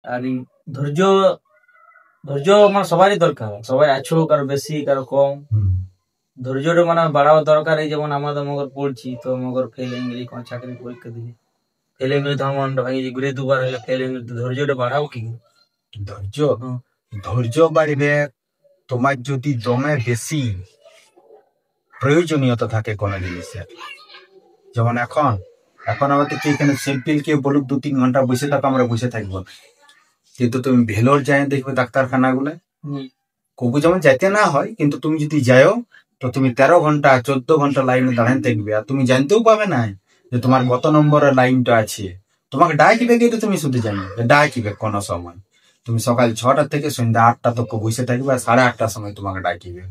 আর এই ধৈর্য ধৈর্য মানে সবারই দরকার, সবাই আছো, কারো বেশি কারো কম। ধৈর্যটা মানে বাড়াবার দরকার। এই যেমন আমাদের মগর পড়ছি, তো মগর ফেল হয়ে গেলি কোন চাকরি পরীক্ষা দিলি, ফেল হয়ে গেলে তো আমার মনটা ভাঙি, ঘুরে দুবার হলে ফেল হয়ে গেলে, তো ধৈর্যটা বাড়াও কি? ধৈর্য ধৈর্য বাড়বে তোমার যদি দমে বেশি প্রয়োজনীয়তা থাকে কোনো জিনিসের। যেমন এখন আমাদের এখানে সিম্পল কেউ বলুক 2-3 ঘন্টা বসে থাকো, আমরা বসে থাকবো না। কিন্তু তুমি ভেলোর যায় দেখবে ডাক্তারখানা গুলো, কবু যেমন যাইতে না হয়, কিন্তু তুমি যদি যাও তো তুমি 13 ঘন্টা 14 ঘন্টা লাইনে দাঁড়ান থাকবে, আর তুমি জানতেও পাবে না যে তোমার কত নম্বরের লাইনটা আছে। তোমাকে ডাকিবে কিন্তু তুমি শুধু জানো ডাকিবে কোনো সময়। তুমি সকাল 6টা থেকে সন্ধ্যা 8টা তক বসে থাকবে, আর 8:30টার সময় তোমাকে ডাকিবে।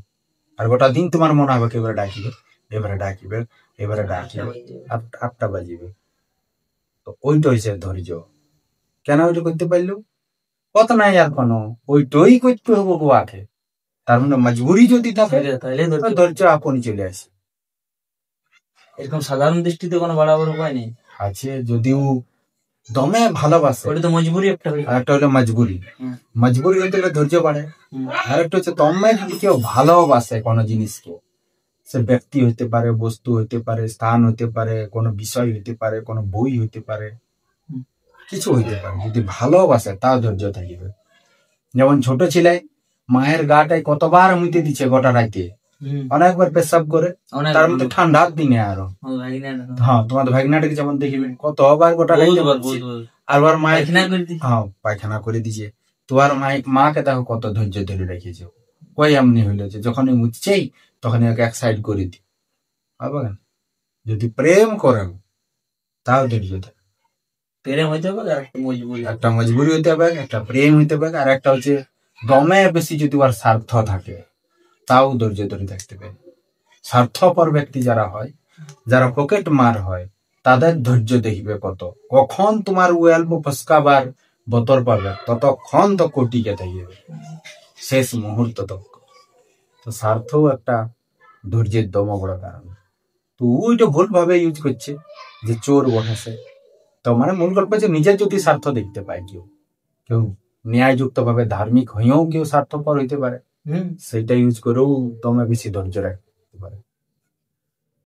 আর গোটা দিন তোমার মনে হবে এবারে ডাকিবে, এবারে ডাকিবে, এবারে ডাকিবে, 8টা বাজিবে। তো ওইটা হয়েছে ধৈর্য। কেন ওইটা করতে পারলো? কত নাই আর কোনো, ওইটাই করতে হবো গোয়াকে। তার মানে মজবুরি যদি থাকে তাহলে ধৈর্য আপনি চলে আসে। এরকম সাধারণ দৃষ্টিতে কোনো বাড়াবার উপায় নেই আছে, যদিও দমে ভালোবাসে, ওটা তো মজবুরি একটা। একটা হলো মজবুরি, মজবুরি হতে গেলে ধৈর্য বাড়ে। আর একটা হচ্ছে দমে যদি কেউ ভালোবাসে কোনো জিনিসকে, সে ব্যক্তি হইতে পারে, বস্তু হইতে পারে, স্থান হইতে পারে, কোনো বিষয় হইতে পারে, কোনো বই হইতে পারে, কিছু হইতে পারে, যদি ভালোবাসে তাও ধৈর্য থাকিবে। যেমন ছোট ছেলে মায়ের গাটায় কতবার মুইতে দিচ্ছে গোটা রাইতে, অনেকবার পেশাব করে, তার মধ্যে ঠান্ডার দিনে আরো। হ্যাঁ, তোমাদের ভাগনাটাকে যেমন দেখিবে কতবার গোটা রাইতে, আর ওর মায়ের পায়খানা করে দিছে। তোমার মাকে দেখো কত ধৈর্য ধরে রেখেছে, কই এমনি হইলো যে যখনই মুছছেই তখন ওকে এক সাইড করে দি। বুঝলেন, যদি প্রেম করেন তাও ধৈর্য থাকে। প্রেম হইতে হবে, আর একটা মজবুরি, একটা মজবুরি হইতে হবে, একটা প্রেম হইতে হবে, আর একটা হচ্ছে দমে বেশি যদি ওর স্বার্থ থাকে তাও ধৈর্য ধরে থাকতে পারে। স্বার্থপর ব্যক্তি যারা হয়, যারা পকেট মার হয়, তাদের ধৈর্য দেখবে কত, কখন তোমার ওয়েলব ফসকাবার বতর পাবে ততক্ষণ তো কোটিকে থাকবে শেষ মুহূর্ত তক। তো স্বার্থও একটা ধৈর্যের দম বড় কারণ। তো ওইটা ভুল ভাবে ইউজ করছে যে চোর বসেছে। তো মানে মূল গল্প যে নিজের যদি স্বার্থ দেখতে পায় কেউ, কেউ ন্যায়যুক্ত ভাবে ধার্মিক হয়েও কেউ স্বার্থপর হইতে পারে, সেইটা ইউজ করেও দমে বেশি ধৈর্য রাখে।